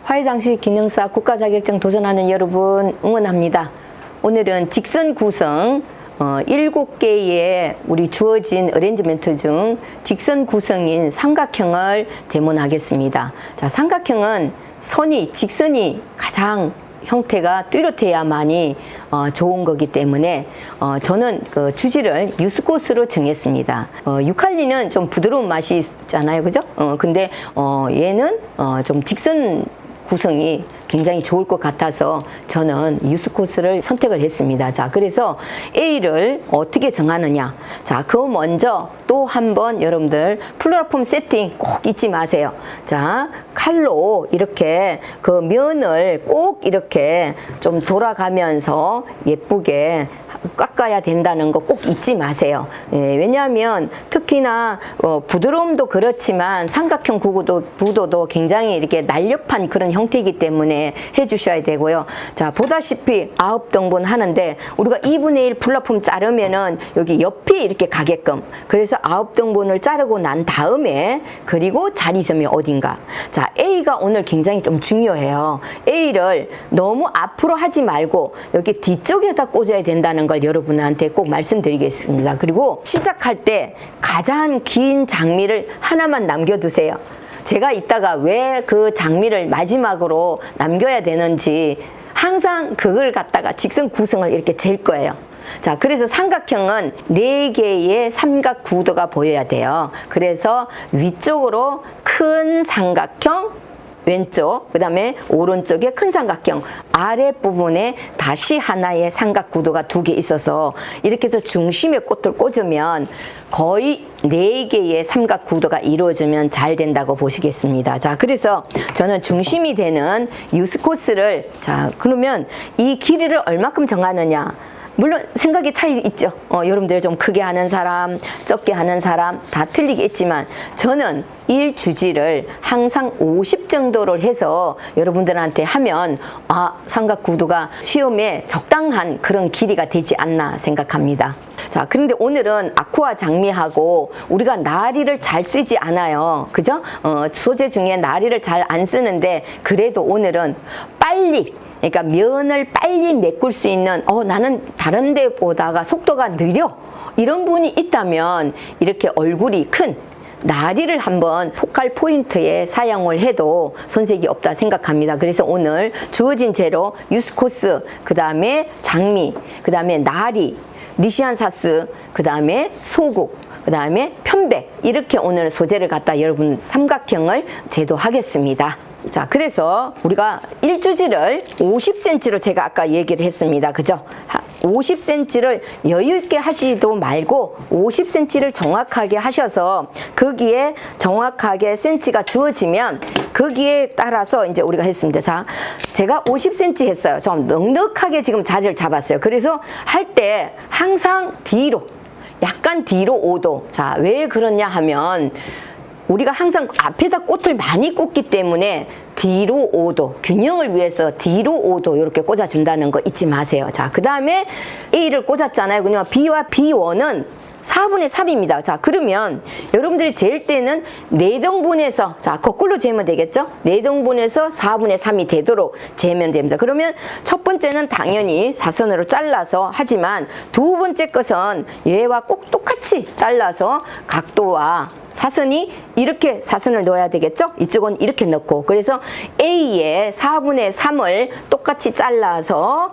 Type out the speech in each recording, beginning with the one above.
화훼장식 기능사 국가자격증 도전하는 여러분 응원합니다. 오늘은 직선 구성 7개의 우리 주어진 어레인지먼트 중 직선 구성인 삼각형을 데모하겠습니다. 자, 삼각형은 직선이 가장 형태가 뚜렷해야만이 좋은 거기 때문에 저는 그 주지를 유스코스로 정했습니다. 유칼리는 좀 부드러운 맛이 있잖아요, 그죠? 근데 얘는 좀 직선 구성이 굉장히 좋을 것 같아서 저는 유스코스를 선택을 했습니다. 자, 그래서 A를 어떻게 정하느냐. 자, 그 먼저 또 한번 여러분들 플루라폼 세팅 꼭 잊지 마세요. 자, 칼로 이렇게 그 면을 꼭 이렇게 좀 돌아가면서 예쁘게 깎아야 된다는 거 꼭 잊지 마세요. 예, 왜냐하면 특히나 부드러움도 그렇지만 삼각형 구도도 굉장히 이렇게 날렵한 그런 형태이기 때문에 해주셔야 되고요. 자, 보다시피 9등분 하는데 우리가 2분의 1 플랫폼 자르면은 여기 옆이 이렇게 가게끔, 그래서 9등분을 자르고 난 다음에 그리고 자리점이 어딘가. 자, A가 오늘 굉장히 좀 중요해요. A를 너무 앞으로 하지 말고 여기 뒤쪽에다 꽂아야 된다는 걸 여러분한테 꼭 말씀드리겠습니다. 그리고 시작할 때 가장 긴 장미를 하나만 남겨두세요. 제가 이따가 왜 그 장미를 마지막으로 남겨야 되는지 항상 그걸 갖다가 직선 구성을 이렇게 잴 거예요. 자, 그래서 삼각형은 4개의 삼각 구도가 보여야 돼요. 그래서 위쪽으로 큰 삼각형, 왼쪽, 그 다음에 오른쪽에 큰 삼각형, 아랫부분에 다시 하나의 삼각 구도가 2개 있어서 이렇게 해서 중심에 꽃을 꽂으면 거의 4개의 삼각 구도가 이루어지면 잘 된다고 보시겠습니다. 자, 그래서 저는 중심이 되는 유스코스를, 자, 그러면 이 길이를 얼마큼 정하느냐. 물론 생각의 차이 있죠. 여러분들 좀 크게 하는 사람, 적게 하는 사람 다 틀리겠지만 저는 1주지를 항상 50 정도를 해서 여러분들한테 하면 삼각 구도가 시험에 적당한 그런 길이가 되지 않나 생각합니다. 자, 그런데 오늘은 아쿠아 장미하고 우리가 나리를 잘 쓰지 않아요. 그죠? 소재 중에 나리를 잘 안 쓰는데 그래도 오늘은 빨리, 그러니까 면을 빨리 메꿀 수 있는 나는 다른 데보다가 속도가 느려, 이런 분이 있다면 이렇게 얼굴이 큰 나리를 한번 포칼 포인트에 사용을 해도 손색이 없다 생각합니다. 그래서 오늘 주어진 재료 유스코스, 그 다음에 장미, 그 다음에 나리, 니시안사스, 그 다음에 소국, 그 다음에 편백, 이렇게 오늘 소재를 갖다 여러분 삼각형을 제도하겠습니다. 자, 그래서 우리가 1주지를 50cm로 제가 아까 얘기를 했습니다. 그죠? 50cm를 여유있게 하지도 말고 50cm를 정확하게 하셔서 거기에 정확하게 cm가 주어지면 거기에 따라서 이제 우리가 했습니다. 자, 제가 50cm 했어요. 좀 넉넉하게 지금 자리를 잡았어요. 그래서 할 때 항상 뒤로, 약간 뒤로 5도. 자, 왜 그러냐 하면 우리가 항상 앞에다 꽃을 많이 꽂기 때문에 뒤로 5도, 균형을 위해서 뒤로 5도 이렇게 꽂아준다는 거 잊지 마세요. 자, 그 다음에 A를 꽂았잖아요. 그러면 B와 B1은 4분의 3입니다. 자, 그러면 여러분들이 잴 때는 4등분해서, 자, 거꾸로 재면 되겠죠? 4등분해서 4분의 3이 되도록 재면 됩니다. 그러면 첫 번째는 당연히 사선으로 잘라서 하지만 두 번째 것은 얘와 꼭 똑같이 잘라서 각도와 사선이 이렇게 사선을 넣어야 되겠죠? 이쪽은 이렇게 넣고, 그래서 A의 4분의 3을 똑같이 잘라서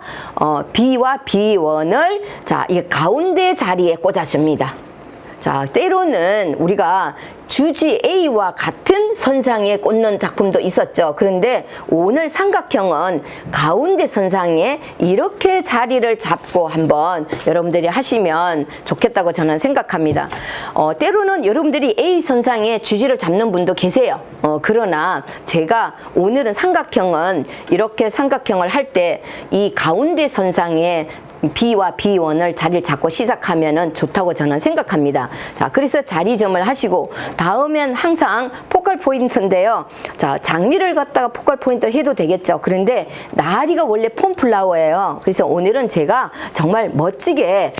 B와 B1을 자, 이 가운데 자리에 꽂아줍니다. 자, 때로는 우리가 주지 A와 같은 선상에 꽂는 작품도 있었죠. 그런데 오늘 삼각형은 가운데 선상에 이렇게 자리를 잡고 한번 여러분들이 하시면 좋겠다고 저는 생각합니다. 때로는 여러분들이 A 선상에 주지를 잡는 분도 계세요. 그러나 제가 오늘은 삼각형은 이렇게 삼각형을 할 때 이 가운데 선상에 B와 B1을 자리를 잡고 시작하면은 좋다고 저는 생각합니다. 자, 그래서 자리점을 하시고 다음엔 항상 포컬 포인트인데요. 자, 장미를 갖다가 포컬 포인트를 해도 되겠죠. 그런데 나리가 원래 폼 플라워예요. 그래서 오늘은 제가 정말 멋지게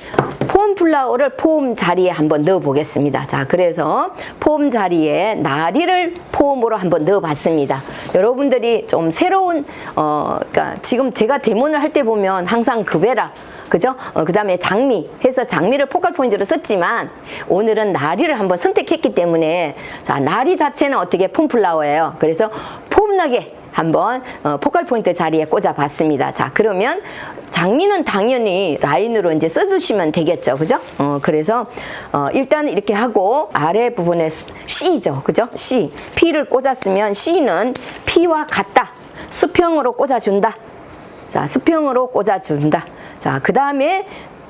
폼 플라워를 폼 자리에 한번 넣어 보겠습니다. 자, 그래서 폼 자리에 나리를 폼으로 한번 넣어 봤습니다. 여러분들이 좀 새로운 그러니까 지금 제가 데모를 할 때 보면 항상 급해라, 그죠? 그 다음에 장미 해서 장미를 포컬 포인트로 썼지만 오늘은 나리를 한번 선택했기 때문에, 자, 나리 자체는 어떻게 폼 플라워예요. 그래서 폼나게 한번 포컬 포인트 자리에 꽂아 봤습니다. 자, 그러면 장미는 당연히 라인으로 이제 써주시면 되겠죠. 그죠? 그래서 일단 이렇게 하고 아래 부분에 C죠. 그죠? C. P를 꽂았으면 C는 P와 같다. 수평으로 꽂아준다. 자, 수평으로 꽂아준다. 자, 그 다음에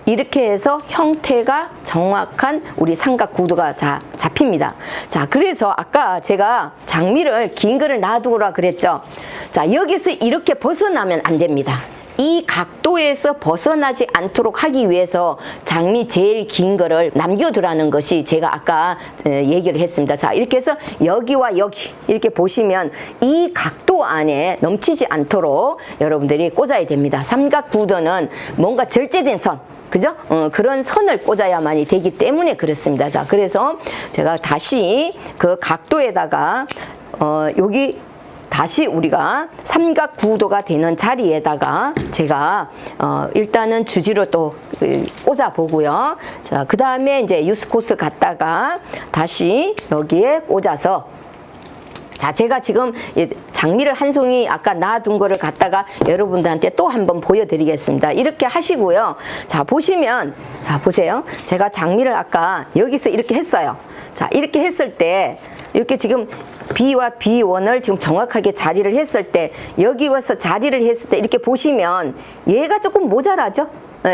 이렇게 해서 형태가 정확한 우리 삼각 구도가 잡힙니다. 자, 그래서 아까 제가 장미를 긴 거를 놔두라 그랬죠. 자, 여기서 이렇게 벗어나면 안 됩니다. 이 각도에서 벗어나지 않도록 하기 위해서 장미 제일 긴 거를 남겨두라는 것이 제가 아까 얘기를 했습니다. 자, 이렇게 해서 여기와 여기 이렇게 보시면 이 각도 안에 넘치지 않도록 여러분들이 꽂아야 됩니다. 삼각 구도는 뭔가 절제된 선, 그죠? 그런 선을 꽂아야만이 되기 때문에 그렇습니다. 자, 그래서 제가 다시 그 각도에다가 여기 다시 우리가 삼각 구도가 되는 자리에다가 제가 일단은 주지로 또 꽂아 보고요. 자, 그 다음에 이제 유스코스 갖다가 다시 여기에 꽂아서, 자, 제가 지금 장미를 한 송이 아까 놔둔 거를 갖다가 여러분들한테 또 한번 보여드리겠습니다. 이렇게 하시고요. 자, 보시면, 자, 보세요. 제가 장미를 아까 여기서 이렇게 했어요. 자, 이렇게 했을 때 이렇게 지금 B와 B1을 지금 정확하게 자리를 했을 때, 여기 와서 자리를 했을 때 이렇게 보시면 얘가 조금 모자라죠?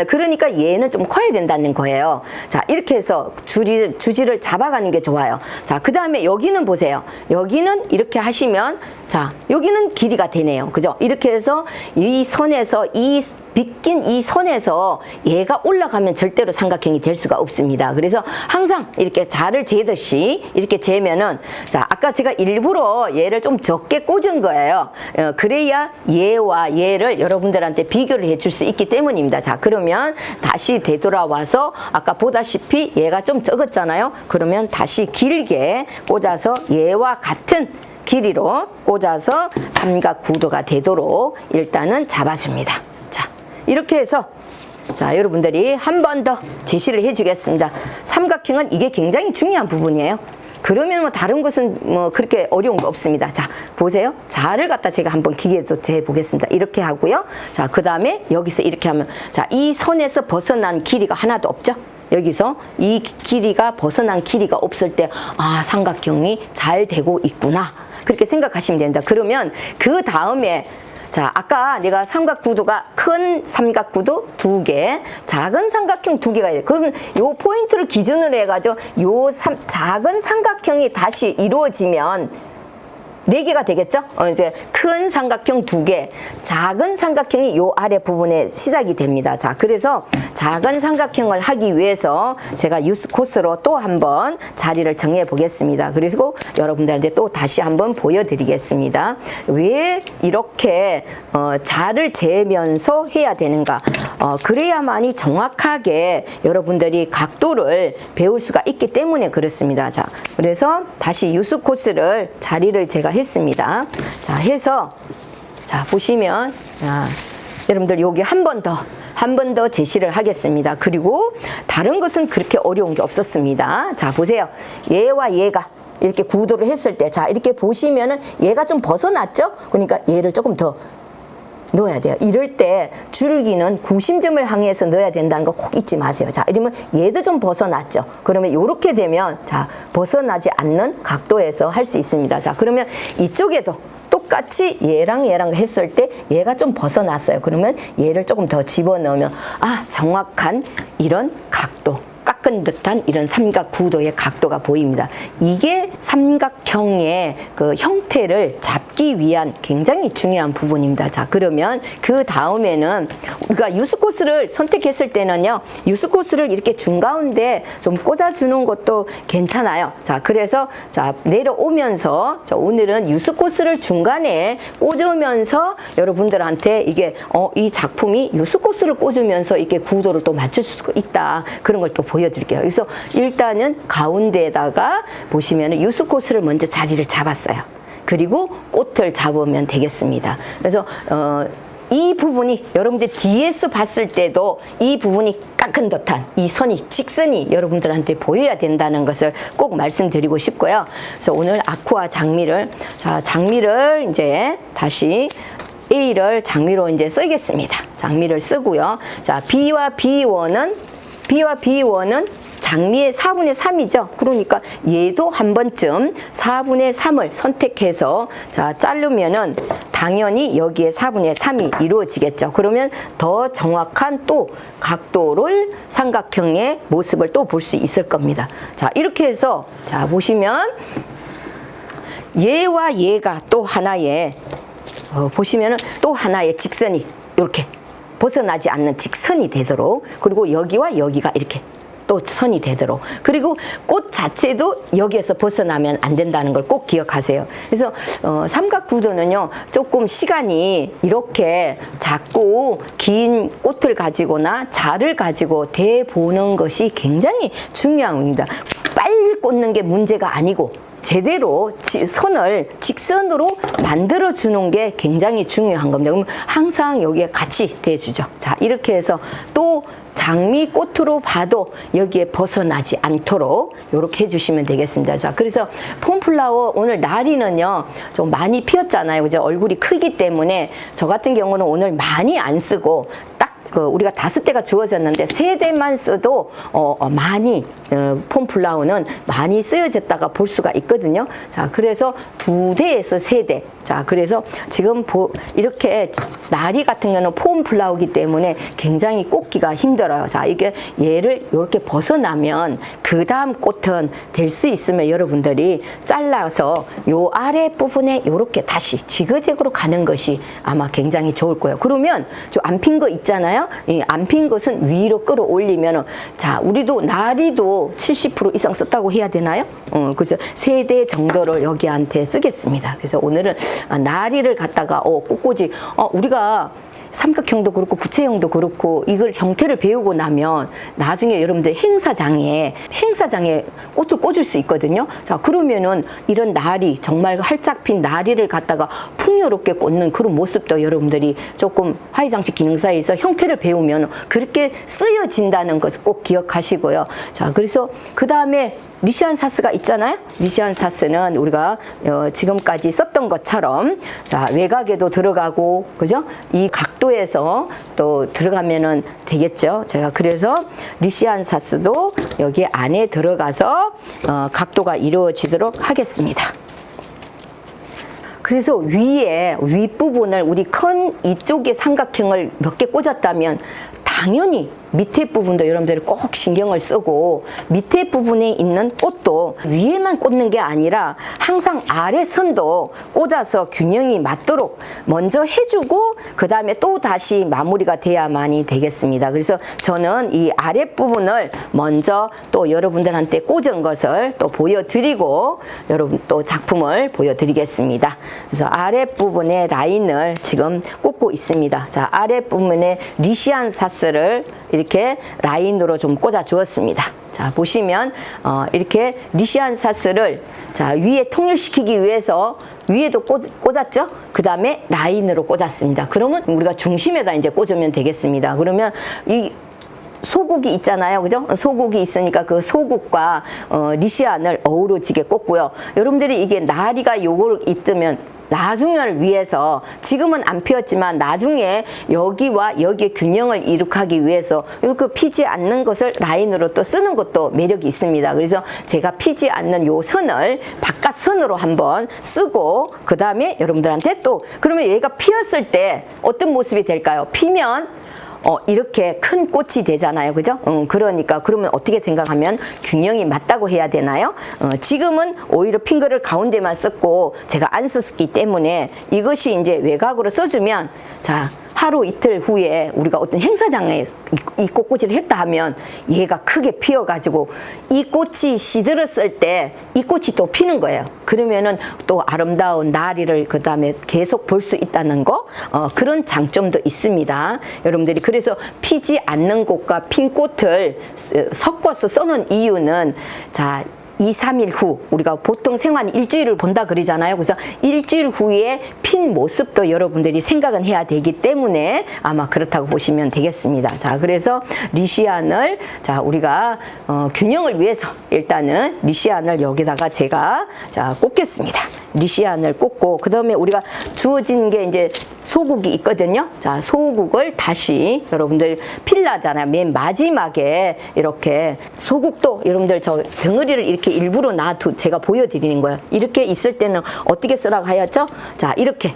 그러니까 얘는 좀 커야 된다는 거예요. 자, 이렇게 해서 주지를 잡아가는 게 좋아요. 자, 그 다음에 여기는 보세요. 여기는 이렇게 하시면, 자, 여기는 길이가 되네요. 그죠? 이렇게 해서 이 선에서, 이 빗긴 이 선에서 얘가 올라가면 절대로 삼각형이 될 수가 없습니다. 그래서 항상 이렇게 자를 재듯이 이렇게 재면은, 자, 아까 제가 일부러 얘를 좀 적게 꽂은 거예요. 그래야 얘와 얘를 여러분들한테 비교를 해줄 수 있기 때문입니다. 자, 그러면 다시 되돌아와서 아까 보다시피 얘가 좀 적었잖아요. 그러면 다시 길게 꽂아서 얘와 같은 길이로 꽂아서 삼각 구도가 되도록 일단은 잡아줍니다. 자, 이렇게 해서, 자, 여러분들이 한 번 더 제시를 해주겠습니다. 삼각형은 이게 굉장히 중요한 부분이에요. 그러면 뭐 다른 것은 뭐 그렇게 어려운 거 없습니다. 자, 보세요. 자를 갖다 제가 한번 기계도 재보겠습니다. 이렇게 하고요. 자, 그 다음에 여기서 이렇게 하면, 자, 이 선에서 벗어난 길이가 하나도 없죠? 여기서 이 길이가 벗어난 길이가 없을 때, 아, 삼각형이 잘 되고 있구나, 그렇게 생각하시면 됩니다. 그러면 그 다음에, 자, 아까 내가 삼각 구도가 큰 삼각 구도 2개, 작은 삼각형 2개가 이래. 그러면 요 포인트를 기준으로 해가지고 요 작은 삼각형이 다시 이루어지면 4개가 되겠죠? 이제 큰 삼각형 2개, 작은 삼각형이 요 아래 부분에 시작이 됩니다. 자, 그래서 작은 삼각형을 하기 위해서 제가 유스코스로 또 한번 자리를 정해 보겠습니다. 그리고 여러분들한테 또 다시 한번 보여드리겠습니다. 왜 이렇게 자를 재면서 해야 되는가? 그래야만이 정확하게 여러분들이 각도를 배울 수가 있기 때문에 그렇습니다. 자, 그래서 다시 유스코스를 자리를 제가 했습니다. 자, 해서, 자, 보시면, 여러분들 여기 한 번 더 제시를 하겠습니다. 그리고 다른 것은 그렇게 어려운 게 없었습니다. 자, 보세요. 얘와 얘가 이렇게 구도를 했을 때, 자, 이렇게 보시면은 얘가 좀 벗어났죠? 그러니까 얘를 조금 더 넣어야 돼요. 이럴 때 줄기는 구심점을 향해서 넣어야 된다는 거 꼭 잊지 마세요. 자, 이러면 얘도 좀 벗어났죠. 그러면 이렇게 되면, 자, 벗어나지 않는 각도에서 할 수 있습니다. 자, 그러면 이쪽에도 똑같이 얘랑 했을 때 얘가 좀 벗어났어요. 그러면 얘를 조금 더 집어넣으면, 아, 정확한 이런 각도, 깎은 깎은 듯한 이런 삼각 구도의 각도가 보입니다. 이게 삼각형의 그 형태를 잡기 위한 굉장히 중요한 부분입니다. 자, 그러면 그 다음에는 우리가 유스코스를 선택했을 때는요, 유스코스를 이렇게 중가운데 좀 꽂아주는 것도 괜찮아요. 자, 그래서 자, 내려오면서 자, 오늘은 유스코스를 중간에 꽂으면서 여러분들한테 이게 이 작품이 유스코스를 꽂으면서 이렇게 구도를 또 맞출 수 있다. 그런 걸 또 보여드릴게요. 그래서 일단은 가운데에다가 보시면 유스코스를 먼저 자리를 잡았어요. 그리고 꽃을 잡으면 되겠습니다. 그래서 이 부분이 여러분들 뒤에서 봤을 때도 이 부분이 깎은 듯한 이 선이 직선이 여러분들한테 보여야 된다는 것을 꼭 말씀드리고 싶고요. 그래서 오늘 아쿠아 장미를 자, 장미를 이제 다시 A를 장미로 이제 쓰겠습니다. 장미를 쓰고요. 자, B와 B1은 장미의 4분의 3이죠. 그러니까 얘도 한 번쯤 4분의 3을 선택해서 자, 자르면은 당연히 여기에 4분의 3이 이루어지겠죠. 그러면 더 정확한 또 각도를 삼각형의 모습을 또 볼 수 있을 겁니다. 자, 이렇게 해서 자, 보시면 얘와 얘가 또 하나의 보시면은 또 하나의 직선이 이렇게 벗어나지 않는 직선이 되도록, 그리고 여기와 여기가 이렇게 또 선이 되도록, 그리고 꽃 자체도 여기에서 벗어나면 안 된다는 걸 꼭 기억하세요. 그래서 삼각 구도는요, 조금 시간이 이렇게 작고 긴 꽃을 가지고나 자를 가지고 대보는 것이 굉장히 중요한 겁니다. 빨리 꽂는 게 문제가 아니고 제대로 선을 직선으로 만들어 주는 게 굉장히 중요한 겁니다. 그럼 항상 여기에 같이 대주죠. 자, 이렇게 해서 또 장미 꽃으로 봐도 여기에 벗어나지 않도록 이렇게 해주시면 되겠습니다. 자, 그래서 폼플라워 오늘 나리는요 좀 많이 피었잖아요. 그죠? 얼굴이 크기 때문에 저 같은 경우는 오늘 많이 안 쓰고 딱 우리가 5대가 주어졌는데 3대만 써도 많이 폼플라워는 많이 쓰여졌다가 볼 수가 있거든요. 자, 그래서 2대에서 3대. 자, 그래서 지금 이렇게 나리 같은 경우는 폼플라워이기 때문에 굉장히 꽂기가 힘들어요. 자, 이게 얘를 이렇게 벗어나면 그 다음 꽃은 될 수 있으면 여러분들이 잘라서 요 아래 부분에 이렇게 다시 지그재그로 가는 것이 아마 굉장히 좋을 거예요. 그러면 저 안 핀 거 있잖아요. 이 안 핀 것은 위로 끌어올리면 자, 우리도 나리도 70% 이상 썼다고 해야 되나요? 그래서 3대 정도를 여기한테 쓰겠습니다. 그래서 오늘은 나리를 갖다가 꽃꽂이 우리가 삼각형도 그렇고 부채형도 그렇고 이걸 형태를 배우고 나면 나중에 여러분들 행사장에 꽃을 꽂을 수 있거든요. 자, 그러면은 이런 나리, 정말 활짝 핀 나리를 갖다가 풍요롭게 꽂는 그런 모습도 여러분들이 조금 화이장식 기능사에서 형태를 배우면 그렇게 쓰여진다는 것을 꼭 기억하시고요. 자, 그래서 그 다음에 리시안사스가 있잖아요. 리시안사스는 우리가 지금까지 썼던 것처럼 자, 외곽에도 들어가고, 그죠? 이 각도에서 또 들어가면은 되겠죠. 제가 그래서 리시안사스도 여기 안에 들어가서 각도가 이루어지도록 하겠습니다. 그래서 윗부분을 우리 큰 이쪽에 삼각형을 몇 개 꽂았다면 당연히 밑에 부분도 여러분들이 꼭 신경을 쓰고, 밑에 부분에 있는 꽃도 위에만 꽂는 게 아니라 항상 아래 선도 꽂아서 균형이 맞도록 먼저 해주고 그 다음에 또 다시 마무리가 돼야만이 되겠습니다. 그래서 저는 이 아래 부분을 먼저 또 여러분들한테 꽂은 것을 또 보여드리고 여러분 또 작품을 보여드리겠습니다. 그래서 아래 부분에 라인을 지금 꽂고 있습니다. 자, 아래 부분에 리시안사스를 이렇게 라인으로 좀 꽂아 주었습니다. 자, 보시면 이렇게 리시안사스를 자, 위에 통일시키기 위해서 위에도 꽂았죠? 그 다음에 라인으로 꽂았습니다. 그러면 우리가 중심에다 이제 꽂으면 되겠습니다. 그러면 이 소국이 있잖아요. 그죠? 소국이 있으니까 그 소국과 리시안을 어우러지게 꽂고요. 여러분들이 이게 나리가 요걸 있으면 나중을 위해서, 지금은 안 피었지만 나중에 여기와 여기의 균형을 이룩하기 위해서 이렇게 피지 않는 것을 라인으로 또 쓰는 것도 매력이 있습니다. 그래서 제가 피지 않는 요 선을 바깥 선으로 한번 쓰고 그 다음에 여러분들한테 또, 그러면 얘가 피었을 때 어떤 모습이 될까요? 피면 이렇게 큰 꽃이 되잖아요. 그죠? 그러니까 그러면 어떻게 생각하면 균형이 맞다고 해야 되나요? 지금은 오히려 핑크를 가운데만 썼고 제가 안 썼기 때문에 이것이 이제 외곽으로 써주면 자, 하루 이틀 후에 우리가 어떤 행사장에 이 꽃꽂이를 했다 하면 얘가 크게 피어가지고 이 꽃이 시들었을 때 이 꽃이 또 피는 거예요. 그러면은 또 아름다운 나리를 그 다음에 계속 볼 수 있다는 거, 그런 장점도 있습니다. 여러분들이 그래서 피지 않는 꽃과 핀 꽃을 섞어서 써놓은 이유는 자, 2, 3일 후 우리가 보통 생활 일주일을 본다 그러잖아요. 그래서 일주일 후에 핀 모습도 여러분들이 생각은 해야 되기 때문에 아마 그렇다고 보시면 되겠습니다. 자, 그래서 리시안을 자 우리가 균형을 위해서 일단은 리시안을 여기다가 제가 자 꽂겠습니다. 리시안을 꽂고 그 다음에 우리가 주어진 게 이제 소국이 있거든요. 자, 소국을 다시 여러분들 필라잖아요. 맨 마지막에 이렇게 소국도 여러분들 저 덩어리를 이렇게 일부러 제가 보여드리는 거예요. 이렇게 있을 때는 어떻게 쓰라고 하였죠? 자, 이렇게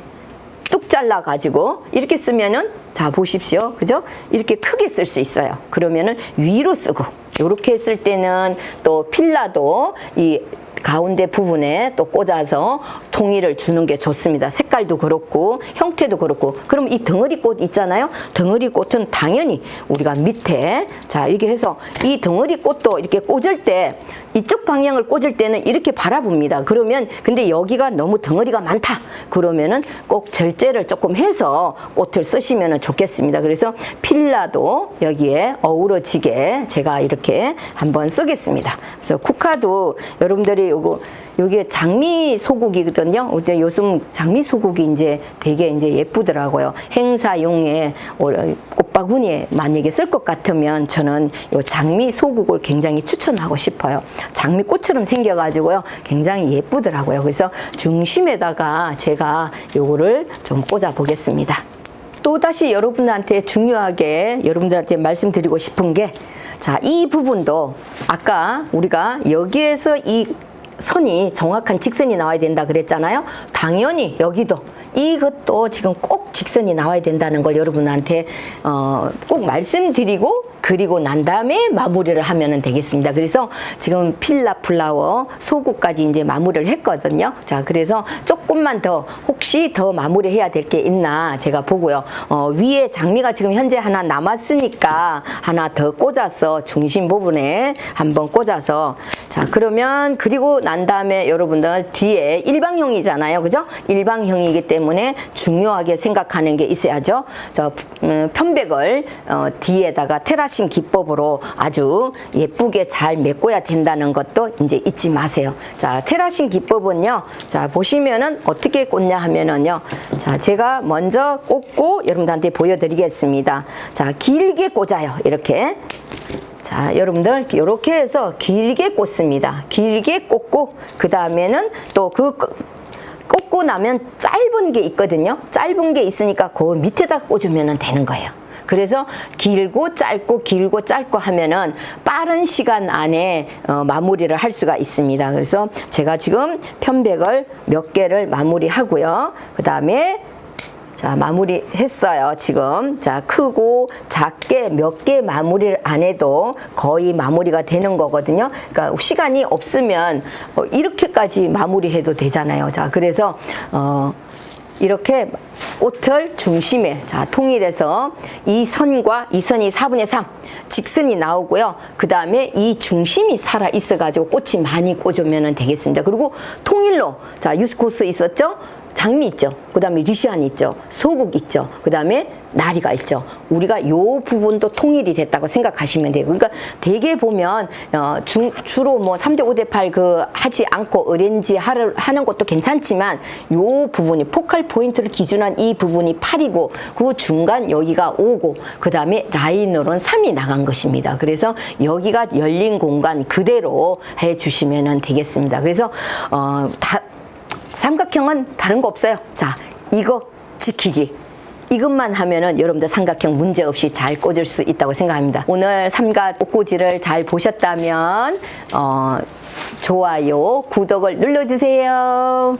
뚝 잘라 가지고 이렇게 쓰면은 자 보십시오. 그죠? 이렇게 크게 쓸 수 있어요. 그러면은 위로 쓰고 이렇게 했을 때는 또 필라도 이 가운데 부분에 또 꽂아서 통일을 주는 게 좋습니다. 색깔도 그렇고 형태도 그렇고. 그럼 이 덩어리 꽃 있잖아요. 덩어리 꽃은 당연히 우리가 밑에 자 이렇게 해서 이 덩어리 꽃도 이렇게 꽂을 때 이쪽 방향을 꽂을 때는 이렇게 바라봅니다. 그러면 근데 여기가 너무 덩어리가 많다. 그러면은 꼭 절제를 조금 해서 꽃을 쓰시면 좋겠습니다. 그래서 필라도 여기에 어우러지게 제가 이렇게 한번 쓰겠습니다. 그래서 쿠카도 여러분들이 요게 장미 소국이거든요. 근데 요즘 장미 소국이 이제 되게 이제 예쁘더라고요. 행사용에 꽃바구니에 만약에 쓸 것 같으면 저는 요 장미 소국을 굉장히 추천하고 싶어요. 장미꽃처럼 생겨가지고요. 굉장히 예쁘더라고요. 그래서 중심에다가 제가 요거를 좀 꽂아 보겠습니다. 또다시 여러분한테 중요하게 여러분들한테 말씀드리고 싶은 게 자, 이 부분도 아까 우리가 여기에서 이 선이 정확한 직선이 나와야 된다 그랬잖아요. 당연히 여기도 이것도 지금 꼭 직선이 나와야 된다는 걸 여러분한테 꼭 말씀드리고 그리고 난 다음에 마무리를 하면 되겠습니다. 그래서 지금 필라 플라워 소국까지 이제 마무리를 했거든요. 자, 그래서 조금만 더 혹시 더 마무리해야 될 게 있나 제가 보고요. 위에 장미가 지금 현재 하나 남았으니까 하나 더 꽂아서 중심 부분에 한번 꽂아서 자, 그러면 그리고 난 다음에 여러분들 뒤에 일방형이잖아요. 그죠? 일방형이기 때문에 중요하게 생각하는 게 있어야죠. 저 편백을 뒤에다가 테라신 기법으로 아주 예쁘게 잘 메꿔야 된다는 것도 이제 잊지 마세요. 자, 테라신 기법은요. 자, 보시면은 어떻게 꽂냐 하면은요. 자, 제가 먼저 꽂고 여러분들한테 보여드리겠습니다. 자, 길게 꽂아요. 이렇게. 자, 여러분들 이렇게 해서 길게 꽂습니다. 길게 꽂고 그 다음에는 또 꽂고 나면 짧은 게 있거든요. 짧은 게 있으니까 그 밑에다 꽂으면 되는 거예요. 그래서 길고 짧고 하면은 빠른 시간 안에 마무리를 할 수가 있습니다. 그래서 제가 지금 편백을 몇 개를 마무리하고요. 그 다음에 자, 마무리 했어요. 지금. 자, 크고 작게 몇 개 마무리를 안 해도 거의 마무리가 되는 거거든요. 그러니까 시간이 없으면 이렇게까지 마무리해도 되잖아요. 자, 그래서 이렇게 꽃을 중심에 자 통일해서 이 선과 이 선이 4분의 3 직선이 나오고요. 그 다음에 이 중심이 살아 있어 가지고 꽃이 많이 꽂으면 되겠습니다. 그리고 통일로 자 유스코스 있었죠. 장미 있죠. 그 다음에 리시안 있죠. 소국 있죠. 그 다음에 나리가 있죠. 우리가 요 부분도 통일이 됐다고 생각하시면 돼요. 그러니까 대개 보면 주로 뭐 3대 5대 8 하지 않고 어렌지 하는 것도 괜찮지만 요 부분이 포칼 포인트를 기준한 이 부분이 8이고 그 중간 여기가 5고 그 다음에 라인으로는 3이 나간 것입니다. 그래서 여기가 열린 공간 그대로 해주시면 되겠습니다. 그래서 삼각형은 다른 거 없어요. 자, 이거 지키기. 이것만 하면은 여러분들 삼각형 문제없이 잘 꽂을 수 있다고 생각합니다. 오늘 삼각 꽃꽂이를 잘 보셨다면 좋아요, 구독을 눌러주세요.